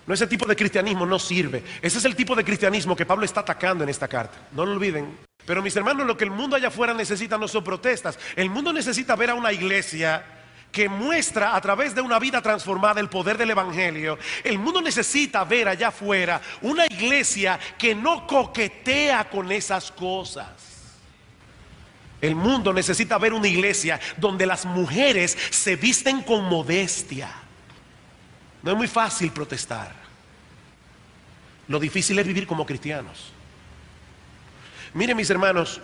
No, ese tipo de cristianismo no sirve. Ese es el tipo de cristianismo que Pablo está atacando en esta carta. No lo olviden. Pero mis hermanos, lo que el mundo allá afuera necesita no son protestas. El mundo necesita ver a una iglesia que muestra a través de una vida transformada el poder del evangelio. El mundo necesita ver allá afuera una iglesia que no coquetea con esas cosas. El mundo necesita ver una iglesia donde las mujeres se visten con modestia. No es muy fácil protestar. Lo difícil es vivir como cristianos. Miren, mis hermanos,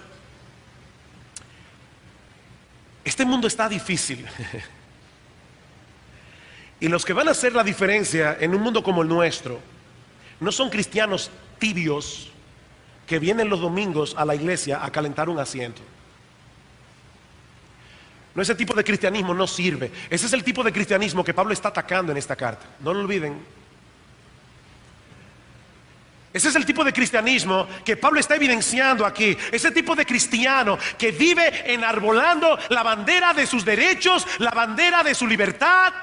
este mundo está difícil. Y los que van a hacer la diferencia en un mundo como el nuestro no son cristianos tibios que vienen los domingos a la iglesia a calentar un asiento. No, ese tipo de cristianismo no sirve. Ese es el tipo de cristianismo que Pablo está atacando en esta carta. No lo olviden. Ese es el tipo de cristianismo que Pablo está evidenciando aquí. Ese tipo de cristiano que vive enarbolando la bandera de sus derechos, la bandera de su libertad,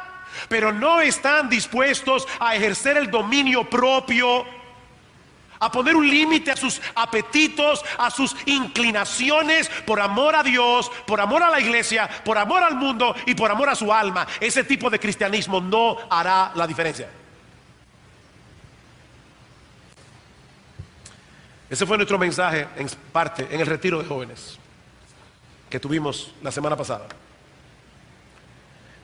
pero no están dispuestos a ejercer el dominio propio, a poner un límite a sus apetitos, a sus inclinaciones, por amor a Dios, por amor a la iglesia, por amor al mundo y por amor a su alma. Ese tipo de cristianismo no hará la diferencia. Ese fue nuestro mensaje en parte en el retiro de jóvenes que tuvimos la semana pasada.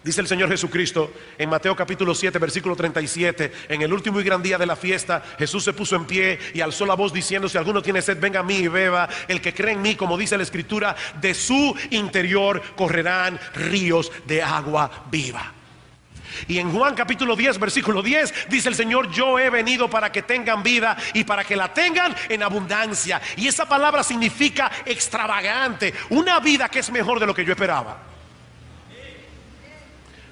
Dice el Señor Jesucristo en Mateo capítulo 7 versículo 37: en el último y gran día de la fiesta, Jesús se puso en pie y alzó la voz diciendo: si alguno tiene sed, venga a mí y beba. El que cree en mí, como dice la Escritura, de su interior correrán ríos de agua viva. Y en Juan capítulo 10 versículo 10 dice el Señor: yo he venido para que tengan vida y para que la tengan en abundancia. Y esa palabra significa extravagante, una vida que es mejor de lo que yo esperaba.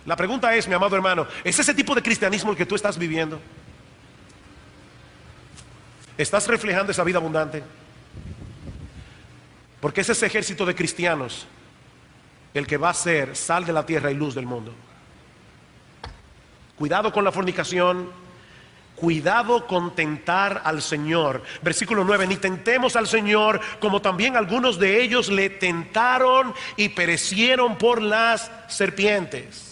La pregunta es, mi amado hermano, ¿es ese tipo de cristianismo el que tú estás viviendo? ¿Estás reflejando esa vida abundante? Porque es ese ejército de cristianos el que va a ser sal de la tierra y luz del mundo. Cuidado con la fornicación, cuidado con tentar al Señor. Versículo 9: ni tentemos al Señor, como también algunos de ellos le tentaron y perecieron por las serpientes.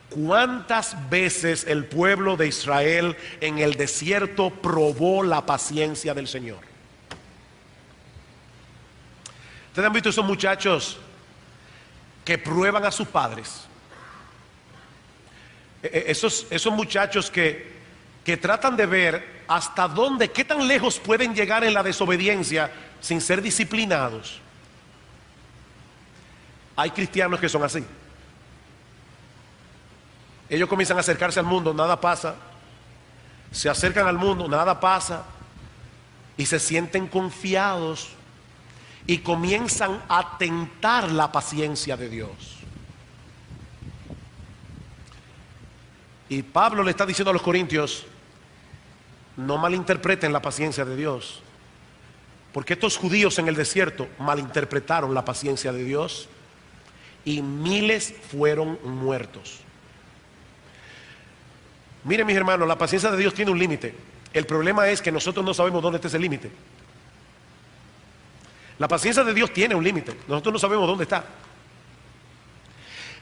¿Cuántas veces el pueblo de Israel en el desierto probó la paciencia del Señor? ¿Ustedes han visto esos muchachos que prueban a sus padres? Esos muchachos que tratan de ver hasta dónde, qué tan lejos pueden llegar en la desobediencia sin ser disciplinados. Hay cristianos que son así. Ellos comienzan a acercarse al mundo, nada pasa. Se acercan al mundo, nada pasa. Y se sienten confiados y comienzan a tentar la paciencia de Dios. Y Pablo le está diciendo a los corintios: no malinterpreten la paciencia de Dios, porque estos judíos en el desierto malinterpretaron la paciencia de Dios y miles fueron muertos. Miren, mis hermanos, la paciencia de Dios tiene un límite. El problema es que nosotros no sabemos dónde está ese límite. La paciencia de Dios tiene un límite, nosotros no sabemos dónde está.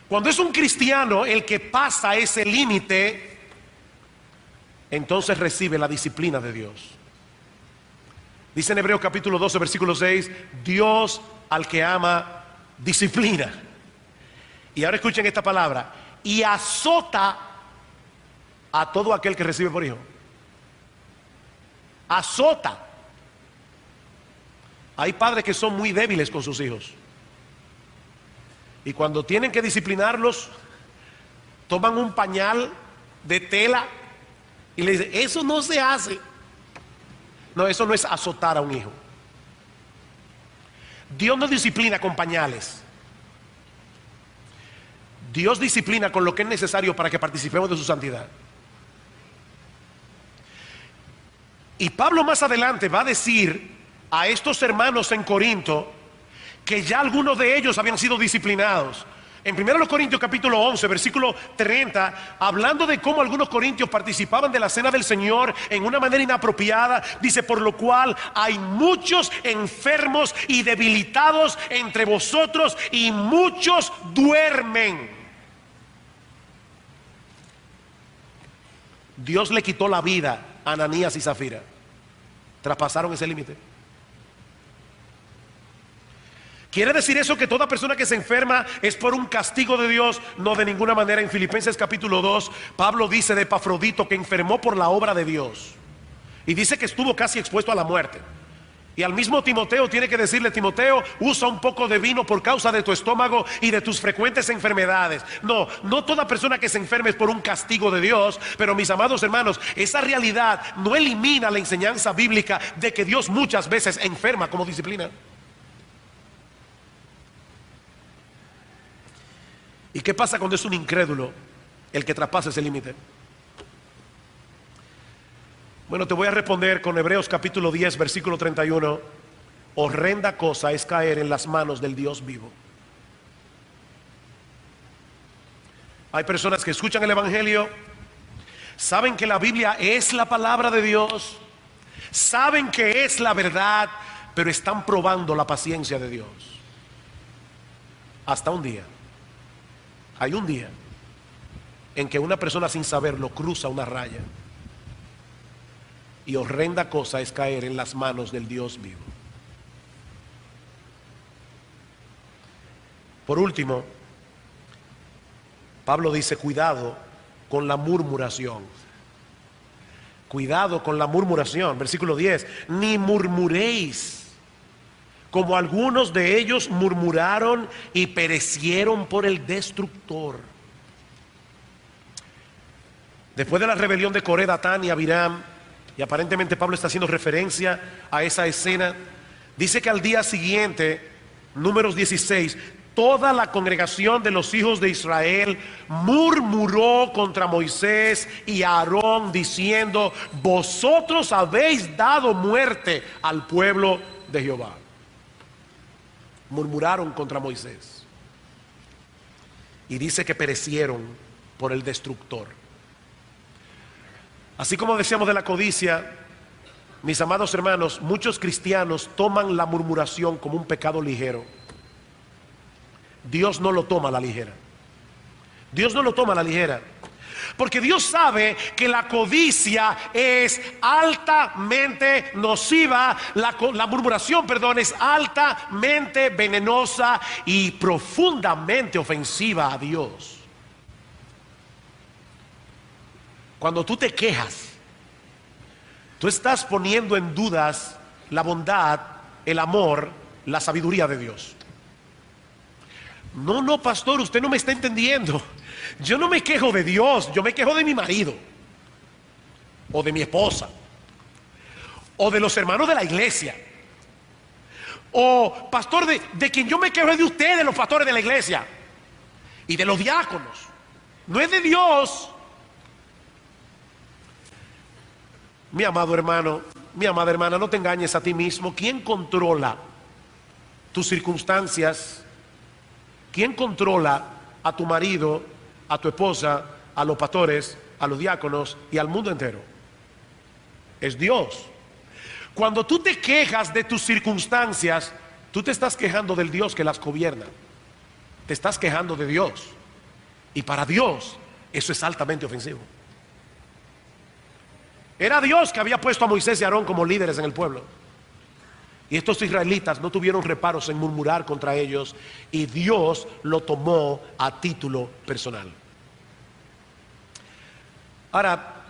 Cuando es un cristiano el que pasa ese límite, entonces recibe la disciplina de Dios. Dice en Hebreos capítulo 12 versículo 6: Dios al que ama disciplina. Y ahora escuchen esta palabra: y azota a todo aquel que recibe por hijo. Azota. Hay padres que son muy débiles con sus hijos, y cuando tienen que disciplinarlos, toman un pañal de tela y le dicen: eso no se hace. No, eso no es azotar a un hijo. Dios no disciplina con pañales. Dios disciplina con lo que es necesario para que participemos de su santidad. Y Pablo más adelante va a decir a estos hermanos en Corinto que ya algunos de ellos habían sido disciplinados. En 1 Corintios capítulo 11, versículo 30, hablando de cómo algunos corintios participaban de la cena del Señor en una manera inapropiada, dice: por lo cual hay muchos enfermos y debilitados entre vosotros, y muchos duermen. Dios le quitó la vida a Ananías y Zafira. Traspasaron ese límite. ¿Quiere decir eso que toda persona que se enferma es por un castigo de Dios? No, de ninguna manera. En Filipenses capítulo 2, Pablo dice de Epafrodito que enfermó por la obra de Dios. Y dice que estuvo casi expuesto a la muerte. Y al mismo Timoteo tiene que decirle: Timoteo, usa un poco de vino por causa de tu estómago y de tus frecuentes enfermedades. No, no toda persona que se enferme es por un castigo de Dios. Pero mis amados hermanos, esa realidad no elimina la enseñanza bíblica de que Dios muchas veces enferma como disciplina. ¿Y qué pasa cuando es un incrédulo el que traspasa ese límite? Bueno, te voy a responder con Hebreos capítulo 10, versículo 31. Horrenda cosa es caer en las manos del Dios vivo. Hay personas que escuchan el Evangelio, saben que la Biblia es la palabra de Dios, saben que es la verdad, pero están probando la paciencia de Dios. Hasta un día. Hay un día en que una persona sin saberlo cruza una raya. Y horrenda cosa es caer en las manos del Dios vivo. Por último, Pablo dice: cuidado con la murmuración. Cuidado con la murmuración. Versículo 10. Ni murmuréis, como algunos de ellos murmuraron y perecieron por el destructor. Después de la rebelión de Coré, Datán y Abiram, y aparentemente Pablo está haciendo referencia a esa escena, dice que al día siguiente, Números 16, toda la congregación de los hijos de Israel murmuró contra Moisés y Aarón, diciendo: vosotros habéis dado muerte al pueblo de Jehová. Murmuraron contra Moisés. Y dice que perecieron por el destructor. Así como decíamos de la codicia, mis amados hermanos, muchos cristianos toman la murmuración como un pecado ligero. Dios no lo toma a la ligera. Dios no lo toma a la ligera. Porque Dios sabe que la codicia es altamente nociva, la murmuración, perdón, es altamente venenosa y profundamente ofensiva a Dios. Cuando tú te quejas, tú estás poniendo en dudas la bondad, el amor, la sabiduría de Dios. No, pastor, usted no me está entendiendo. Yo no me quejo de Dios, yo me quejo de mi marido, o de mi esposa, o de los hermanos de la iglesia. O pastor, de quien yo me quejo es de ustedes, los pastores de la iglesia, y de los diáconos. No es de Dios. Mi amado hermano, mi amada hermana, no te engañes a ti mismo. ¿Quién controla tus circunstancias? ¿Quién controla a tu marido, a tu esposa, a los pastores, a los diáconos y al mundo entero? Es Dios. Cuando tú te quejas de tus circunstancias, tú te estás quejando del Dios que las gobierna. Te estás quejando de Dios. Y para Dios eso es altamente ofensivo. Era Dios que había puesto a Moisés y Aarón como líderes en el pueblo. Y estos israelitas no tuvieron reparos en murmurar contra ellos, y Dios lo tomó a título personal. Ahora,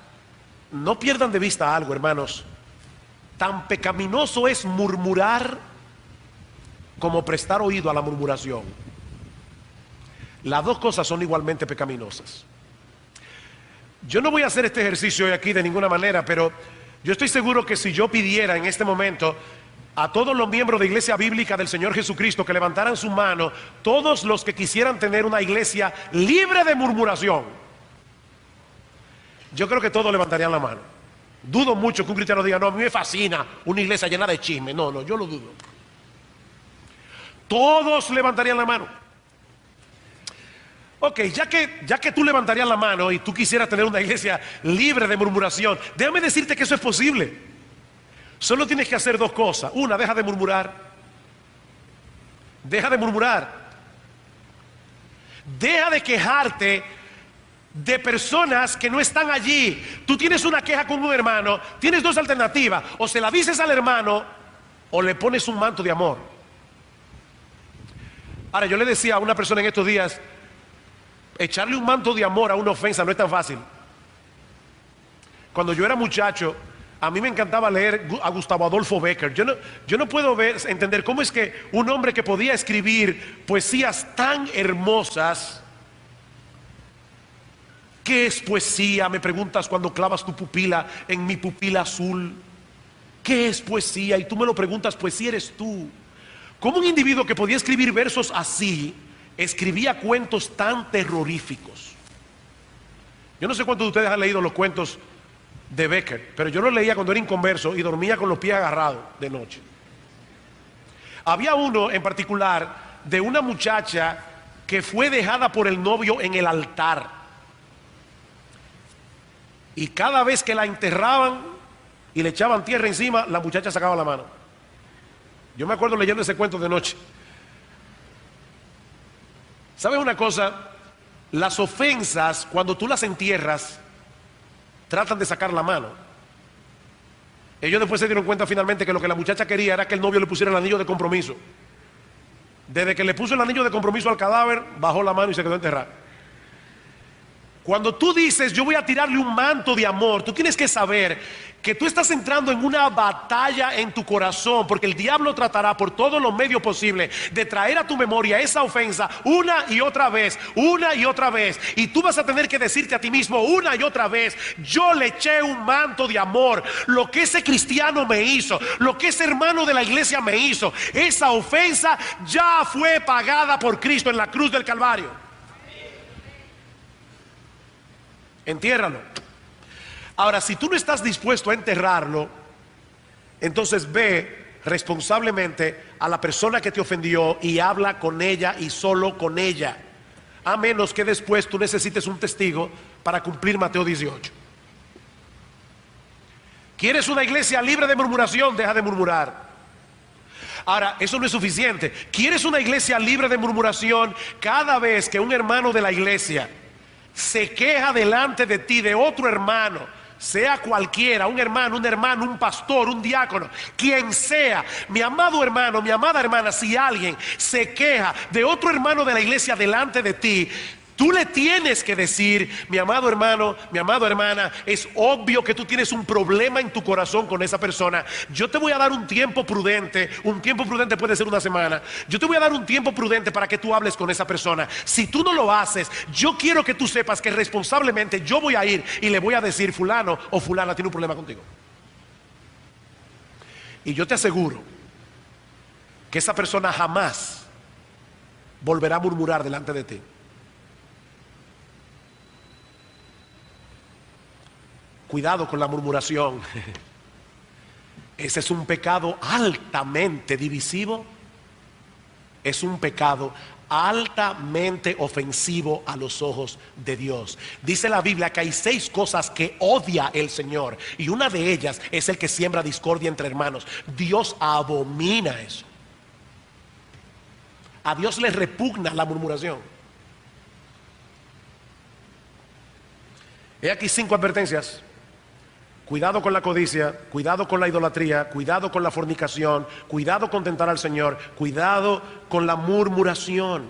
no pierdan de vista algo, hermanos. Tan pecaminoso es murmurar como prestar oído a la murmuración. Las dos cosas son igualmente pecaminosas. Yo no voy a hacer este ejercicio hoy aquí de ninguna manera, pero yo estoy seguro que si yo pidiera en este momento a todos los miembros de Iglesia Bíblica del Señor Jesucristo que levantaran su mano, todos los que quisieran tener una iglesia libre de murmuración, yo creo que todos levantarían la mano. Dudo mucho que un cristiano diga: no, a mí me fascina una iglesia llena de chisme. No, yo lo dudo. Todos levantarían la mano. Ok, ya que tú levantarías la mano y tú quisieras tener una iglesia libre de murmuración, déjame decirte que eso es posible. Solo tienes que hacer dos cosas. Una, deja de murmurar. Deja de murmurar. Deja de quejarte de personas que no están allí. Tú tienes una queja con un hermano, tienes dos alternativas: o se la dices al hermano o le pones un manto de amor. Ahora, yo le decía a una persona en estos días, echarle un manto de amor a una ofensa no es tan fácil. Cuando yo era muchacho, a mí me encantaba leer a Gustavo Adolfo Bécquer. Yo no puedo entender cómo es que un hombre que podía escribir poesías tan hermosas. ¿Qué es poesía? Me preguntas cuando clavas tu pupila en mi pupila azul. ¿Qué es poesía? Y tú me lo preguntas, poesía eres tú. ¿Cómo un individuo que podía escribir versos así escribía cuentos tan terroríficos? Yo no sé cuántos de ustedes han leído los cuentos de Bécquer, pero yo los leía cuando era inconverso y dormía con los pies agarrados de noche. Había uno en particular de una muchacha que fue dejada por el novio en el altar, y cada vez que la enterraban y le echaban tierra encima, la muchacha sacaba la mano. Yo me acuerdo leyendo ese cuento de noche. ¿Sabes una cosa? Las ofensas, cuando tú las entierras, tratan de sacar la mano. Ellos después se dieron cuenta finalmente que lo que la muchacha quería era que el novio le pusiera el anillo de compromiso. Desde que le puso el anillo de compromiso al cadáver, bajó la mano y se quedó enterrada. Cuando tú dices, yo voy a tirarle un manto de amor, tú tienes que saber que tú estás entrando en una batalla en tu corazón, porque el diablo tratará por todos los medios posibles de traer a tu memoria esa ofensa una y otra vez, y tú vas a tener que decirte a ti mismo una y otra vez: yo le eché un manto de amor. Lo que ese cristiano me hizo, lo que ese hermano de la iglesia me hizo, esa ofensa ya fue pagada por Cristo en la cruz del Calvario. Entiérralo. Ahora, si tú no estás dispuesto a enterrarlo, entonces ve responsablemente a la persona que te ofendió y habla con ella y solo con ella, a menos que después tú necesites un testigo para cumplir Mateo 18. ¿Quieres una iglesia libre de murmuración? Deja de murmurar. Ahora, eso no es suficiente. ¿Quieres una iglesia libre de murmuración? Cada vez que un hermano de la iglesia se queja delante de ti de otro hermano, sea cualquiera, un hermano, un pastor, un diácono, quien sea, mi amado hermano, mi amada hermana, si alguien se queja de otro hermano de la iglesia delante de ti, tú le tienes que decir: mi amado hermano, mi amada hermana, es obvio que tú tienes un problema en tu corazón con esa persona. Yo te voy a dar un tiempo prudente puede ser una semana. Yo te voy a dar un tiempo prudente para que tú hables con esa persona. Si tú no lo haces, yo quiero que tú sepas que responsablemente yo voy a ir y le voy a decir: fulano o fulana tiene un problema contigo. Y yo te aseguro que esa persona jamás volverá a murmurar delante de ti. Cuidado con la murmuración. Ese es un pecado altamente divisivo. Es un pecado altamente ofensivo a los ojos de Dios. Dice la Biblia que hay 6 cosas que odia el Señor, y una de ellas es el que siembra discordia entre hermanos. Dios abomina eso. A Dios le repugna la murmuración. He aquí 5 advertencias. Cuidado con la codicia, cuidado con la idolatría, cuidado con la fornicación, cuidado con tentar al Señor, cuidado con la murmuración.